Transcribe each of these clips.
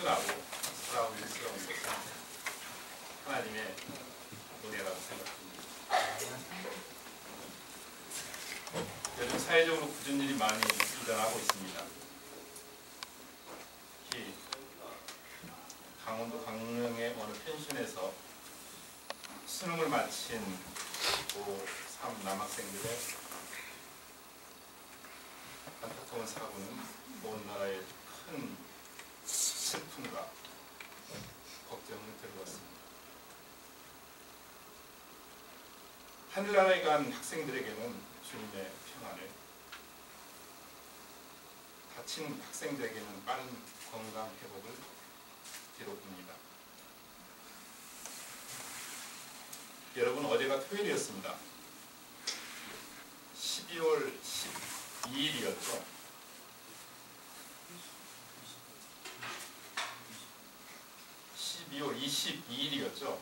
순수하고 살아올스러운 것은 하나님의 은혜라고 생각합니다. 요즘 사회적으로 굳은 일이 많이 일어나고 있습니다. 특히 강원도 강릉의 어느 펜션에서 수능을 마친 고3 남학생들의 안타까운 사고는 온 나라에 큰 슬픔과 걱정을 들어왔습니다. 하늘나라에 간 학생들에게는 주님의 평안을, 다친 학생들에게는 빠른 건강 회복을 기도합니다. 여러분, 어제가 토요일이었습니다. 12월 12일이었죠. 12월 22일이었죠.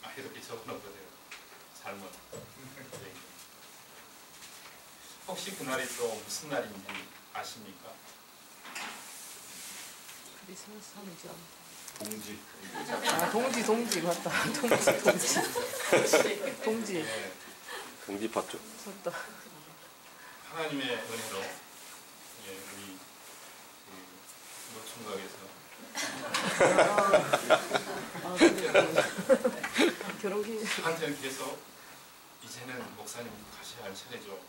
아, 이렇게 적어놓거든요. 잘못. 혹시 그날이 또 무슨 날인지 아십니까? 크리스마스 하는지 동지. 아, 동지 맞다. 동지. 네. 동지 팥죽. 맞다. 하나님의 은혜로 우리 노총각에서 결혼기 한테는 계속 이제는 목사님 가셔야 할 차례죠.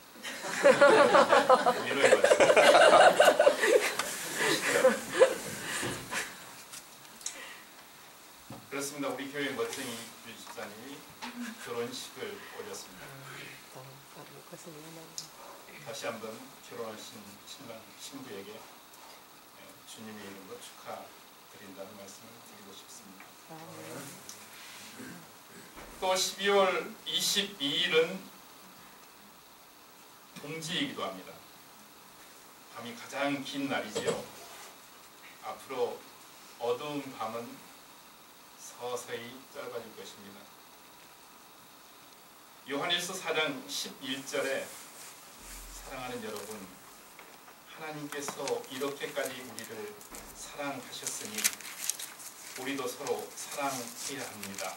위로해 가지고 그렇습니다. 우리 교회 멋쟁이 집사님이 결혼식을 올렸습니다. 다시 한번 결혼하신 신랑 신부에게 주님의 이름으로 축하드린다는 말씀을 드리고 싶습니다. 또 12월 22일은 동지이기도 합니다. 밤이 가장 긴 날이지요. 앞으로 어두운 밤은 서서히 짧아질 것입니다. 요한일서 4장 11절에 사랑하는 여러분, 하나님께서 이렇게까지 우리를 사랑하셨으니 우리도 서로 사랑해야 합니다.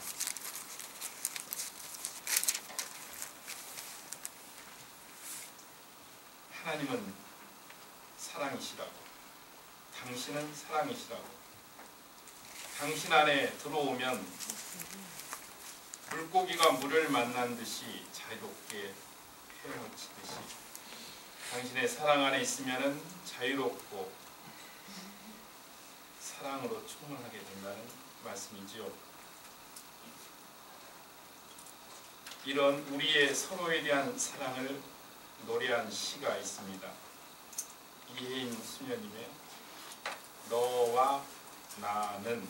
하나님은 사랑이시라고, 당신은 사랑이시라고, 당신 안에 들어오면 물고기가 물을 만난 듯이 자유롭게 헤엄치듯이 당신의 사랑 안에 있으면 자유롭고 사랑으로 충만하게 된다는 말씀이지요. 이런 우리의 서로에 대한 사랑을 노래한 시가 있습니다. 이혜인 수녀님의 너와 나는.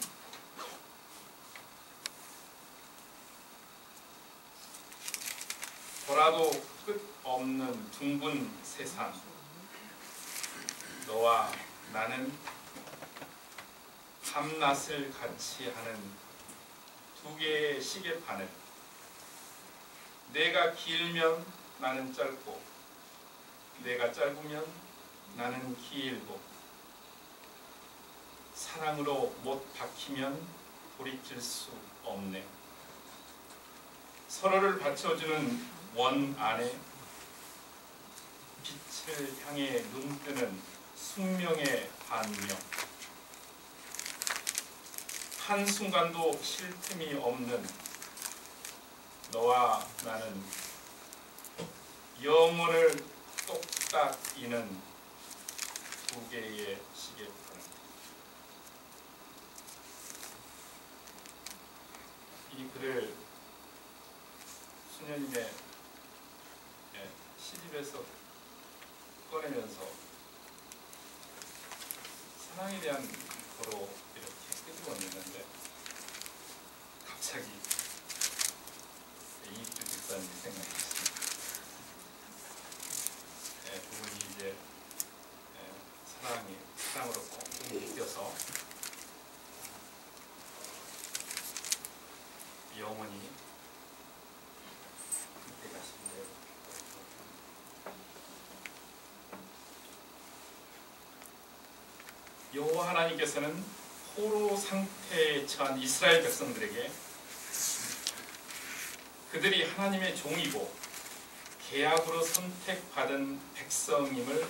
보라도 끝 없는 둥근 세상, 너와 나는 밤낮을 같이 하는 두 개의 시계바늘, 내가 길면 나는 짧고 내가 짧으면 나는 길고 사랑으로 못 박히면 돌이킬 수 없네. 서로를 받쳐주는 원 안에 빛을 향해 눈뜨는 숙명의 반명, 한순간도 쉴 틈이 없는 너와 나는 영혼을 똑딱 이는 두 개의 시계바늘. 이 글을 수녀님의 시집에서 꺼내면서 사랑에 대한 거로 이렇게 끄집어내는데 갑자기 이익주 집사님이 생각났습니다. 그분이 이제 사랑으로 꼭 묶여서 영원히 함께 가시는데 여호와 하나님께서는 포로 상태에 처한 이스라엘 백성들에게 그들이 하나님의 종이고 계약으로 선택받은 백성임을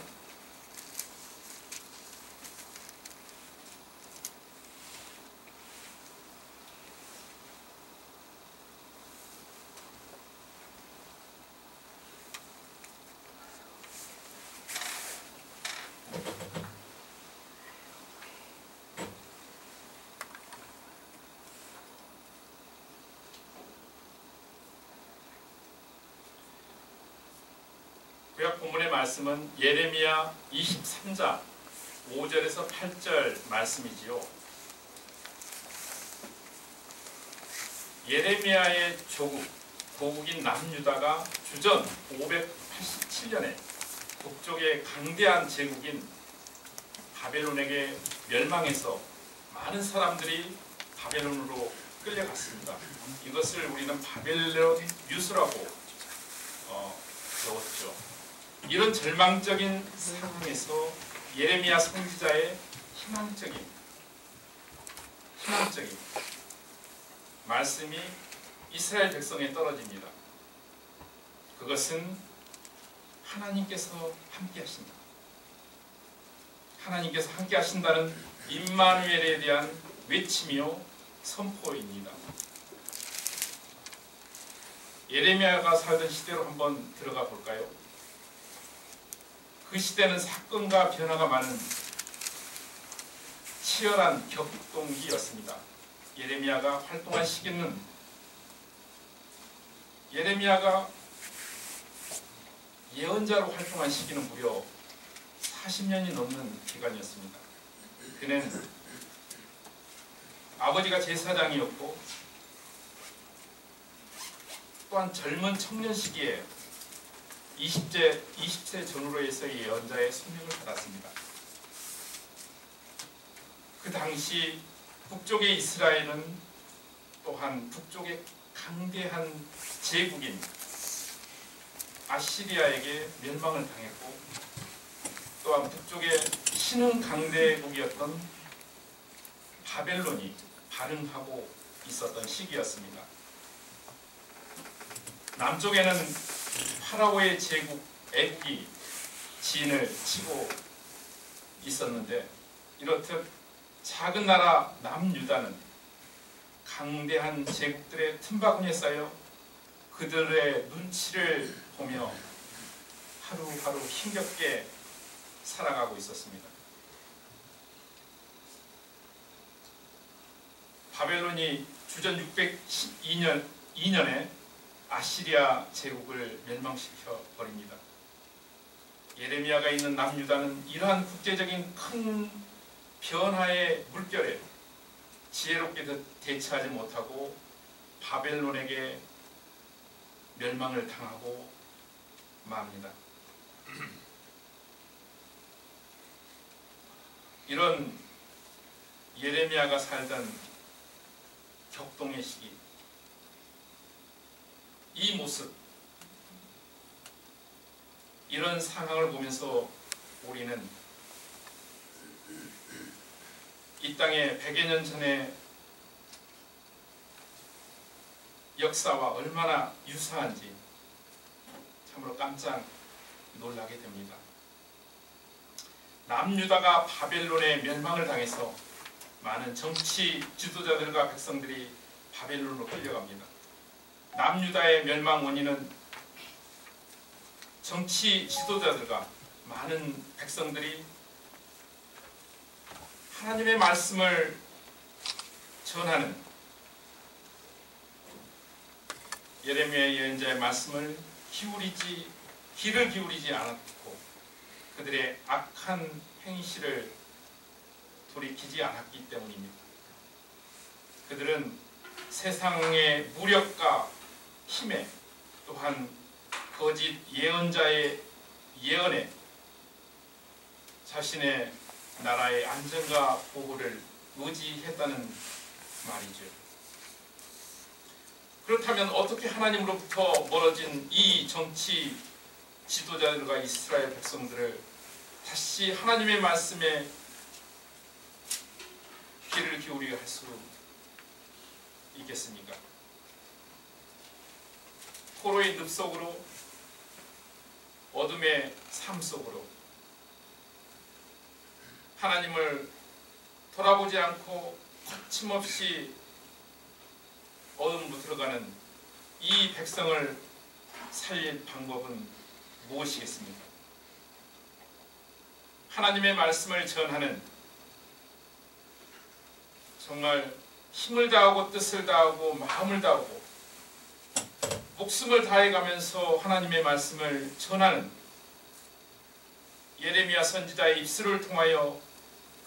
구약 본문의 말씀은 예레미야 23장 5절에서 8절 말씀이지요. 예레미야의 조국, 고국인 남유다가 주전 587년에 북쪽의 강대한 제국인 바벨론에게 멸망해서 많은 사람들이 바벨론으로 끌려갔습니다. 이것을 우리는 바벨론 유수라고 배웠죠. 이런 절망적인 상황에서 예레미야 선지자의 희망적인 말씀이 이스라엘 백성에 떨어집니다. 그것은 하나님께서 함께 하신다. 하나님께서 함께 하신다는 임마누엘에 대한 외침이요 선포입니다. 예레미야가 살던 시대로 한번 들어가 볼까요? 그 시대는 사건과 변화가 많은 치열한 격동기였습니다. 예레미야가 활동한 시기는 예레미야가 예언자로 활동한 시기는 무려 40년이 넘는 기간이었습니다. 그는 아버지가 제사장이었고 또한 젊은 청년 시기에 20세 전후로 해서 예언자의 소명을 받았습니다. 그 당시 북쪽의 이스라엘은 또한 북쪽의 강대한 제국인 아시리아에게 멸망을 당했고 또한 북쪽의 신흥 강대국이었던 바벨론이 발흥하고 있었던 시기였습니다. 남쪽에는 파라오의 제국 애국이 진을 치고 있었는데 이렇듯 작은 나라 남유다는 강대한 제국들의 틈바구니에 쌓여 그들의 눈치를 보며 하루하루 힘겹게 살아가고 있었습니다. 바벨론이 주전 612년에 아시리아 제국을 멸망시켜 버립니다. 예레미야가 있는 남유다는 이러한 국제적인 큰 변화의 물결에 지혜롭게 대처하지 못하고 바벨론에게 멸망을 당하고 맙니다. 이런 예레미야가 살던 격동의 시기, 이 모습, 이런 상황을 보면서 우리는 이 땅에 100여 년 전의 역사와 얼마나 유사한지 참으로 깜짝 놀라게 됩니다. 남유다가 바벨론의 멸망을 당해서 많은 정치 지도자들과 백성들이 바벨론으로 끌려갑니다. 남유다의 멸망 원인은 정치 지도자들과 많은 백성들이 하나님의 말씀을 전하는 예레미야 예언자의 말씀을 귀를 기울이지 않았고 그들의 악한 행실을 돌이키지 않았기 때문입니다. 그들은 세상의 무력과 힘에 또한 거짓 예언자의 예언에 자신의 나라의 안전과 보호를 의지했다는 말이죠. 그렇다면 어떻게 하나님으로부터 멀어진 이 정치 지도자들과 이스라엘 백성들을 다시 하나님의 말씀에 귀를 기울이게 할 수 있겠습니까? 포로의 늪 속으로, 어둠의 삶 속으로 하나님을 돌아보지 않고 거침없이 어둠으로 들어가는 이 백성을 살릴 방법은 무엇이겠습니까? 하나님의 말씀을 전하는, 정말 힘을 다하고 뜻을 다하고 마음을 다하고 목숨을 다해가면서 하나님의 말씀을 전하는 예레미야 선지자의 입술을 통하여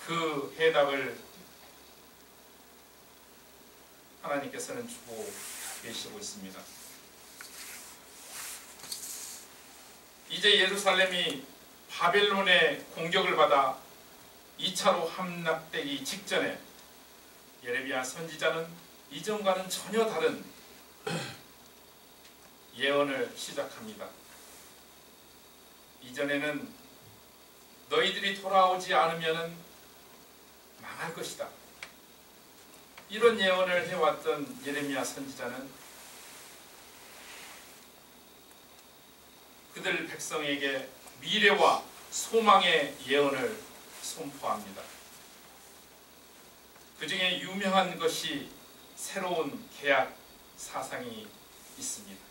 그 해답을 하나님께서는 주고 계시고 있습니다. 이제 예루살렘이 바벨론의 공격을 받아 2차로 함락되기 직전에 예레미야 선지자는 이전과는 전혀 다른 예언을 시작합니다. 이전에는 너희들이 돌아오지 않으면 망할 것이다, 이런 예언을 해왔던 예레미야 선지자는 그들 백성에게 미래와 소망의 예언을 선포합니다. 그 중에 유명한 것이 새로운 계약 사상이 있습니다.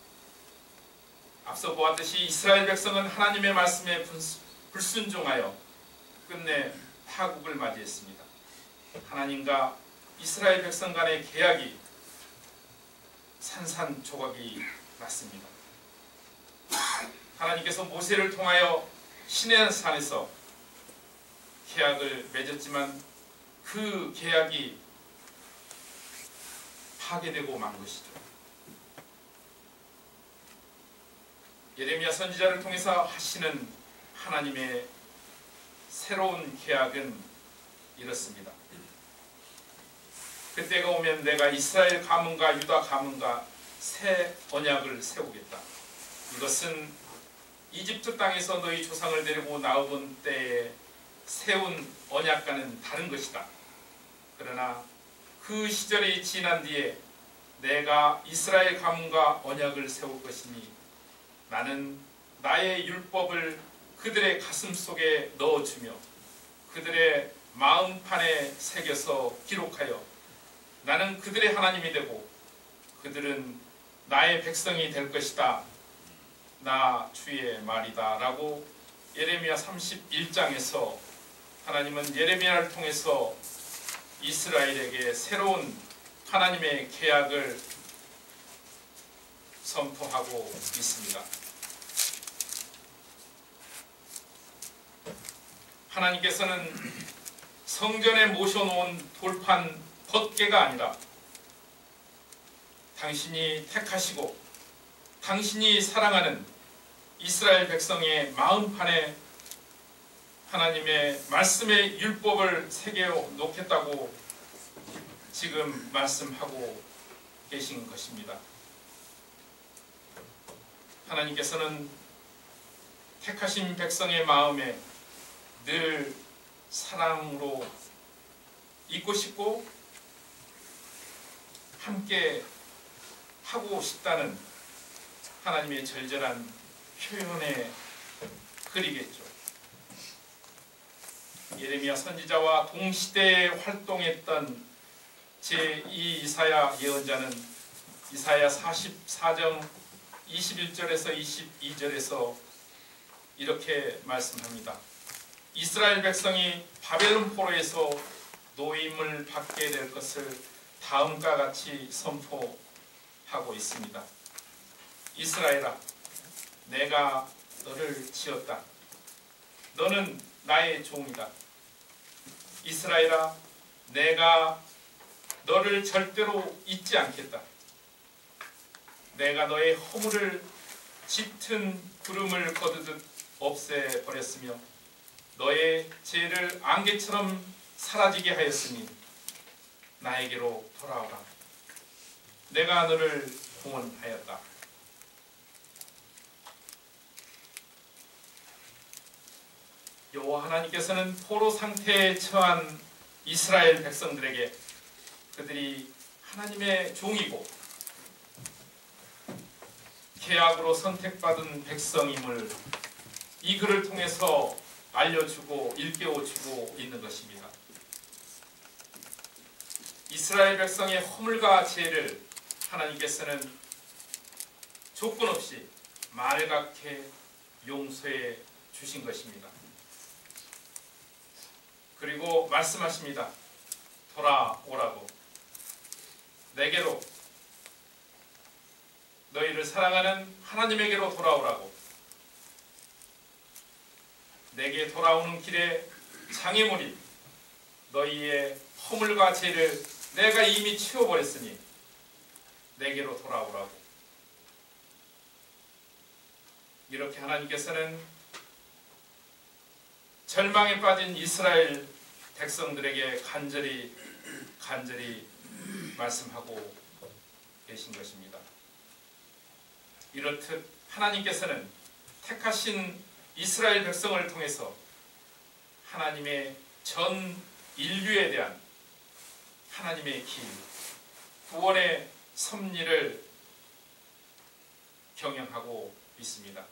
앞서 보았듯이 이스라엘 백성은 하나님의 말씀에 불순종하여 끝내 파국을 맞이했습니다. 하나님과 이스라엘 백성 간의 계약이 산산조각이 났습니다. 하나님께서 모세를 통하여 시내산에서 계약을 맺었지만 그 계약이 파괴되고 만 것이죠. 예레미야 선지자를 통해서 하시는 하나님의 새로운 계약은 이렇습니다. 그때가 오면 내가 이스라엘 가문과 유다 가문과 새 언약을 세우겠다. 이것은 이집트 땅에서 너희 조상을 데리고 나오던 때에 세운 언약과는 다른 것이다. 그러나 그 시절이 지난 뒤에 내가 이스라엘 가문과 언약을 세울 것이니 나는 나의 율법을 그들의 가슴 속에 넣어주며 그들의 마음판에 새겨서 기록하여 나는 그들의 하나님이 되고 그들은 나의 백성이 될 것이다. 나 주의 말이다 라고 예레미야 31장에서 하나님은 예레미야를 통해서 이스라엘에게 새로운 하나님의 계약을 선포하고 있습니다. 하나님께서는 성전에 모셔놓은 돌판 벗개가 아니라 당신이 택하시고 당신이 사랑하는 이스라엘 백성의 마음판에 하나님의 말씀의 율법을 새겨 놓겠다고 지금 말씀하고 계신 것입니다. 하나님께서는 택하신 백성의 마음에 늘 사랑으로 있고 싶고 함께 하고 싶다는 하나님의 절절한 표현의 글이겠죠. 예레미야 선지자와 동시대에 활동했던 제2 이사야 예언자는 이사야 44장 21절에서 22절에서 이렇게 말씀합니다. 이스라엘 백성이 바벨론 포로에서 노임을 받게 될 것을 다음과 같이 선포하고 있습니다. 이스라엘아, 내가 너를 지었다. 너는 나의 종이다. 이스라엘아, 내가 너를 절대로 잊지 않겠다. 내가 너의 허물을 짙은 구름을 거두듯 없애버렸으며 너의 죄를 안개처럼 사라지게 하였으니 나에게로 돌아오라. 내가 너를 구원하였다. 여호와 하나님께서는 포로 상태에 처한 이스라엘 백성들에게 그들이 하나님의 종이고 계약으로 선택받은 백성임을 이 글을 통해서 알려주고 일깨워주고 있는 것입니다. 이스라엘 백성의 허물과 죄를 하나님께서는 조건 없이 말갛게 용서해 주신 것입니다. 그리고 말씀하십니다. 돌아오라고. 내게로, 너희를 사랑하는 하나님에게로 돌아오라고. 내게 돌아오는 길에 장애물인 너희의 허물과 죄를 내가 이미 치워버렸으니 내게로 돌아오라고. 이렇게 하나님께서는 절망에 빠진 이스라엘 백성들에게 간절히 말씀하고 계신 것입니다. 이렇듯 하나님께서는 택하신 이스라엘 백성을 통해서 하나님의 전 인류에 대한 하나님의 길, 구원의 섭리를 경영하고 있습니다.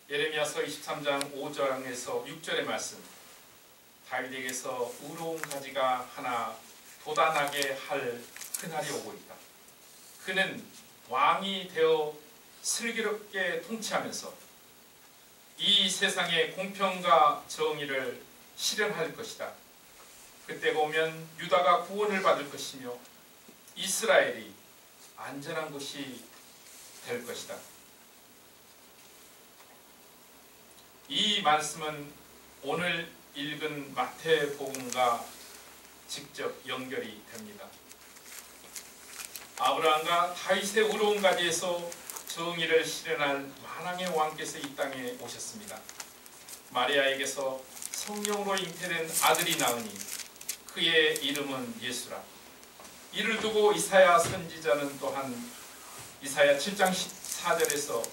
예레미야서 23장 5절에서 6절의 말씀, 다윗에게서 의로운 가지가 하나 돋아나게 할 그날이 오고 있다. 그는 왕이 되어 슬기롭게 통치하면서 이 세상의 공평과 정의를 실현할 것이다. 그때가 오면 유다가 구원을 받을 것이며 이스라엘이 안전한 곳이 될 것이다. 이 말씀은 오늘 읽은 마태복음과 직접 연결이 됩니다. 아브라함과 다윗의 의로운 가지에서 정의를 실현할 만왕의 왕께서 이 땅에 오셨습니다. 마리아에게서 성령으로 잉태된 아들이 나으니 그의 이름은 예수라. 이를 두고 이사야 선지자는 또한 이사야 7장 14절에서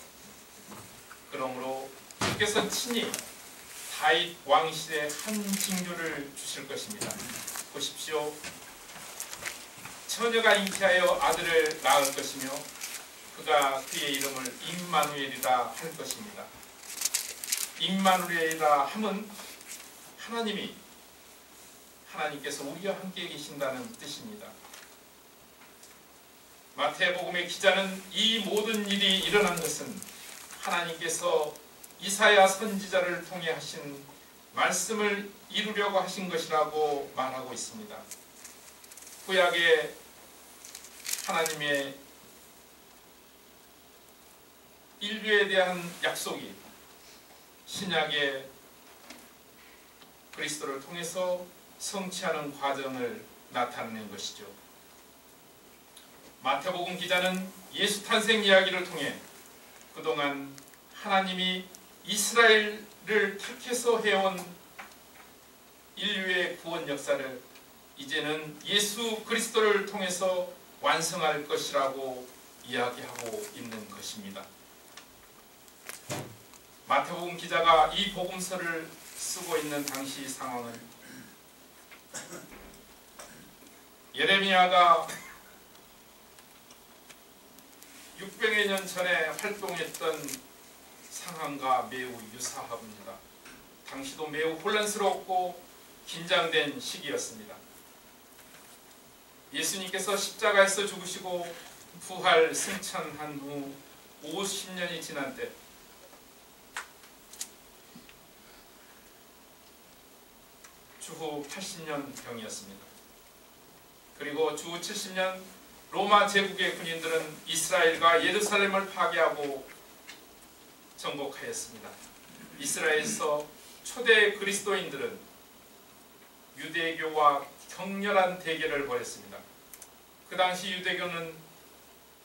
그러므로 주께서 친히 다윗 왕실에 한 징조를 주실 것입니다. 보십시오. 처녀가 잉태하여 아들을 낳을 것이며 그가 그의 이름을 임마누엘이라 할 것입니다. 임마누엘이라 함은 하나님께서 우리와 함께 계신다는 뜻입니다. 마태복음의 기자는 이 모든 일이 일어난 것은 하나님께서 이사야 선지자를 통해 하신 말씀을 이루려고 하신 것이라고 말하고 있습니다. 구약의 하나님의 인류에 대한 약속이 신약의 그리스도를 통해서 성취하는 과정을 나타내는 것이죠. 마태복음 기자는 예수 탄생 이야기를 통해 그동안 하나님이 이스라엘을 택해서 해온 인류의 구원 역사를 이제는 예수 그리스도를 통해서 완성할 것이라고 이야기하고 있는 것입니다. 마태복음 기자가 이 복음서를 쓰고 있는 당시 상황은 예레미야가 600여 년 전에 활동했던 상황과 매우 유사합니다. 당시도 매우 혼란스럽고 긴장된 시기였습니다. 예수님께서 십자가에서 죽으시고 부활 승천한 후 50년이 지난 때 주후 80년경이었습니다. 그리고 주후 70년 로마 제국의 군인들은 이스라엘과 예루살렘을 파괴하고 정복하였습니다. 이스라엘에서 초대 그리스도인들은 유대교와 격렬한 대결을 벌였습니다. 그 당시 유대교는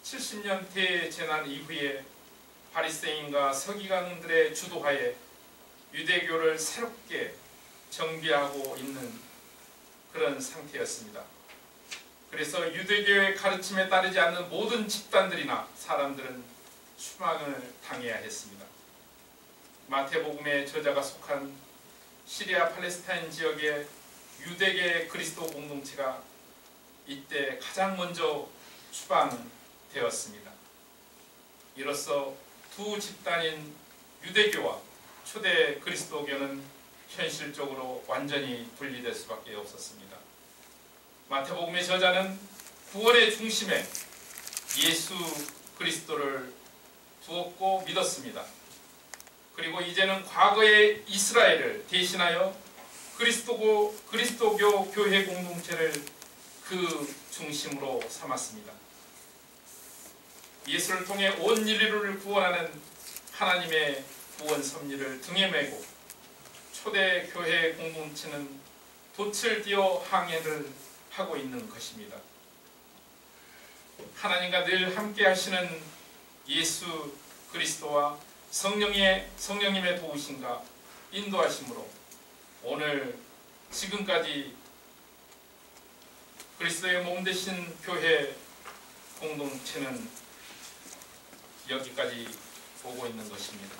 70년 대재난 이후에 바리새인과 서기관들의 주도하에 유대교를 새롭게 정비하고 있는 그런 상태였습니다. 그래서 유대교의 가르침에 따르지 않는 모든 집단들이나 사람들은 추방을 당해야 했습니다. 마태복음의 저자가 속한 시리아 팔레스타인 지역의 유대계 그리스도 공동체가 이때 가장 먼저 추방되었습니다. 이로써 두 집단인 유대교와 초대 그리스도교는 현실적으로 완전히 분리될 수밖에 없었습니다. 마태복음의 저자는 구원의 중심에 예수 그리스도를 두었고 믿었습니다. 그리고 이제는 과거의 이스라엘을 대신하여 그리스도교 교회 공동체를 그 중심으로 삼았습니다. 예수를 통해 온 인류를 구원하는 하나님의 구원 섭리를 등에 메고 초대 교회 공동체는 돛을 띄어 항해를 하고 있는 것입니다. 하나님과 늘 함께 하시는 예수 그리스도와 성령님의 도우심과 인도하심으로 오늘 지금까지 그리스도의 몸 되신 교회 공동체는 여기까지 오고 있는 것입니다.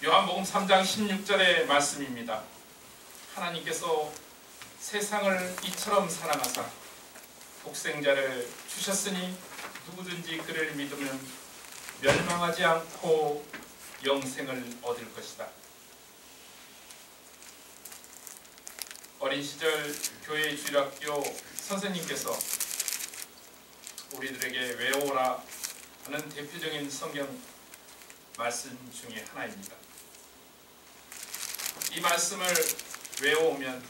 요한복음 3장 16절의 말씀입니다. 하나님께서 세상을 이처럼 사랑하사 독생자를 주셨으니 누구든지 그를 믿으면 멸망하지 않고 영생을 얻을 것이다. 어린 시절 교회 주일학교 선생님께서 우리들에게 외워라 하는 대표적인 성경 말씀 중에 하나입니다. 이 말씀을 외워오면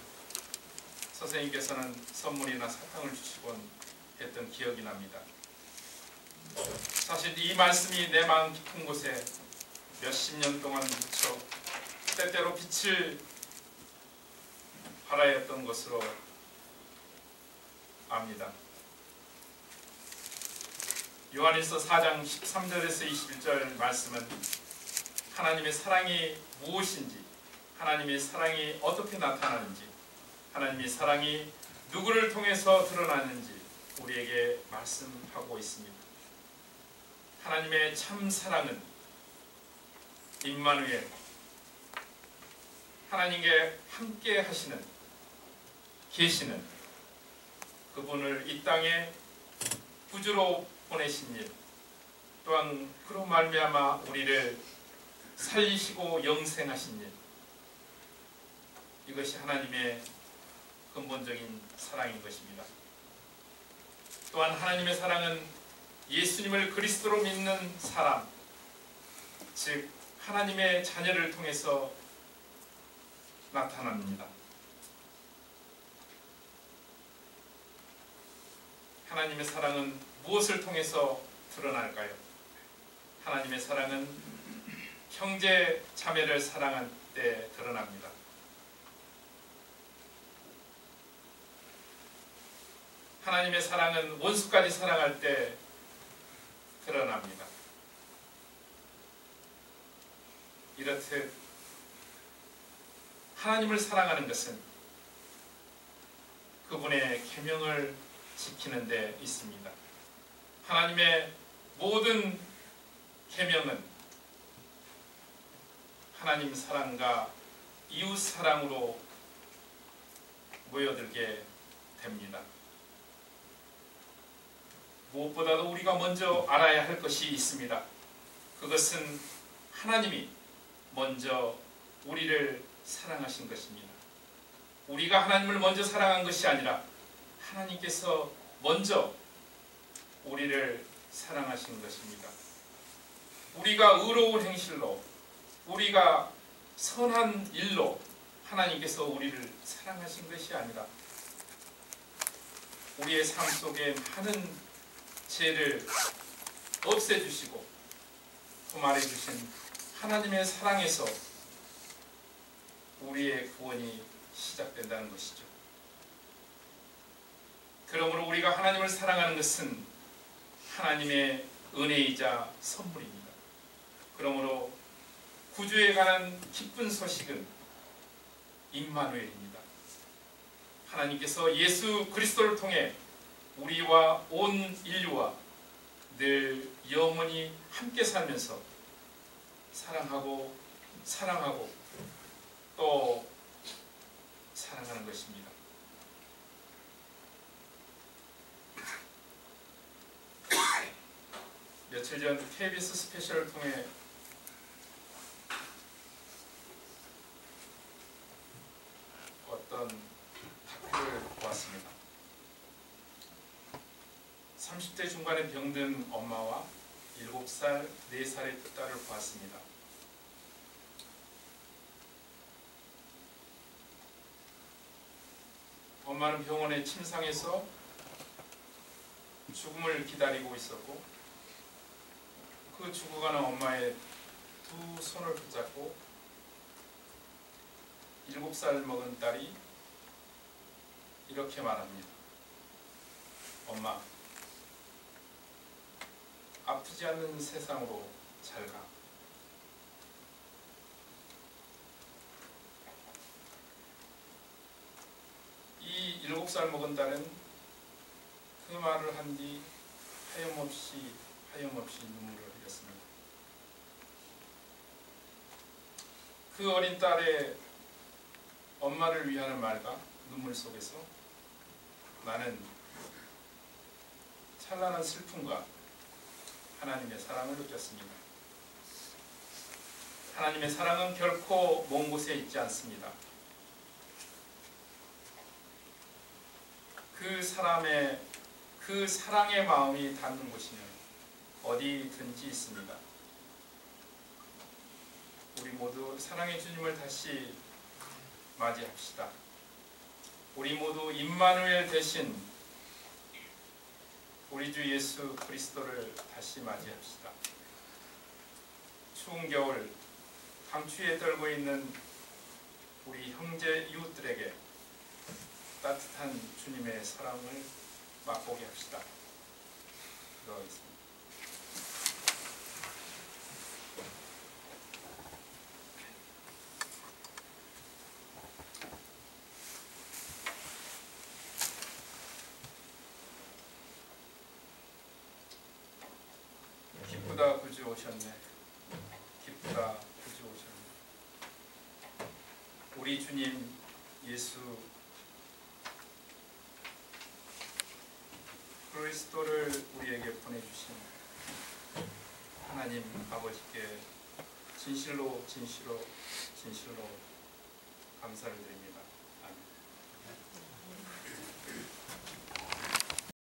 선생님께서는 선물이나 사탕을 주시곤 했던 기억이 납니다. 사실 이 말씀이 내 마음 깊은 곳에 몇십 년 동안 묻혀 때때로 빛을 발하였던 것으로 압니다. 요한일서 4장 13절에서 21절 말씀은 하나님의 사랑이 무엇인지, 하나님의 사랑이 어떻게 나타나는지, 하나님의 사랑이 누구를 통해서 드러나는지 우리에게 말씀하고 있습니다. 하나님의 참 사랑은 임마누엘, 하나님께 함께 하시는 계시는 그분을 이 땅에 구주로 보내신 일, 또한 그로 말미암아 우리를 살리시고 영생하신 일, 이것이 하나님의 근본적인 사랑인 것입니다. 또한 하나님의 사랑은 예수님을 그리스도로 믿는 사람, 즉 하나님의 자녀를 통해서 나타납니다. 하나님의 사랑은 무엇을 통해서 드러날까요? 하나님의 사랑은 형제 자매를 사랑할 때 드러납니다. 하나님의 사랑은 원수까지 사랑할 때 드러납니다. 이렇듯 하나님을 사랑하는 것은 그분의 계명을 지키는 데 있습니다. 하나님의 모든 계명은 하나님 사랑과 이웃 사랑으로 모여들게 됩니다. 무엇보다도 우리가 먼저 알아야 할 것이 있습니다. 그것은 하나님이 먼저 우리를 사랑하신 것입니다. 우리가 하나님을 먼저 사랑한 것이 아니라 하나님께서 먼저 우리를 사랑하신 것입니다. 우리가 의로운 행실로, 우리가 선한 일로 하나님께서 우리를 사랑하신 것이 아니라 우리의 삶 속에 많은 죄를 없애주시고 도말해주신 하나님의 사랑에서 우리의 구원이 시작된다는 것이죠. 그러므로 우리가 하나님을 사랑하는 것은 하나님의 은혜이자 선물입니다. 그러므로 구주에 관한 기쁜 소식은 임마누엘입니다. 하나님께서 예수 그리스도를 통해 우리와 온 인류와 늘 영원히 함께 살면서 사랑하고 사랑하고 또 사랑하는 것입니다. 며칠 전 KBS 스페셜을 통해 어떤 다큐를 보았습니다. 30대 중반에 병든 엄마와 7살, 4살의 두 딸을 보았습니다. 엄마는 병원에 침상에서 죽음을 기다리고 있었고, 그 죽어가는 엄마의 두 손을 붙잡고 7살 먹은 딸이 이렇게 말합니다. 엄마, 아프지 않는 세상으로 잘 가. 이 7살 먹은 딸은 그 말을 한 뒤 하염없이 눈물을 흘렸습니다. 그 어린 딸의 엄마를 위하는 말과 눈물 속에서 나는 찬란한 슬픔과 하나님의 사랑을 느꼈습니다. 하나님의 사랑은 결코 먼 곳에 있지 않습니다. 그 사랑의 마음이 닿는 곳이면 어디든지 있습니다. 우리 모두 사랑의 주님을 다시 맞이합시다. 우리 모두 임마누엘 대신 우리 주 예수 그리스도를 다시 맞이합시다. 추운 겨울 강추위에 떨고 있는 우리 형제 이웃들에게 따뜻한 주님의 사랑을 맛보게 합시다. 기도하겠습니다. 기쁘다 구주 오셨네. 기쁘다 구주 오셨네. 우리 주님 예수 그리스도를 우리에게 보내주신 하나님 아버지께 진실로 감사를 드립니다.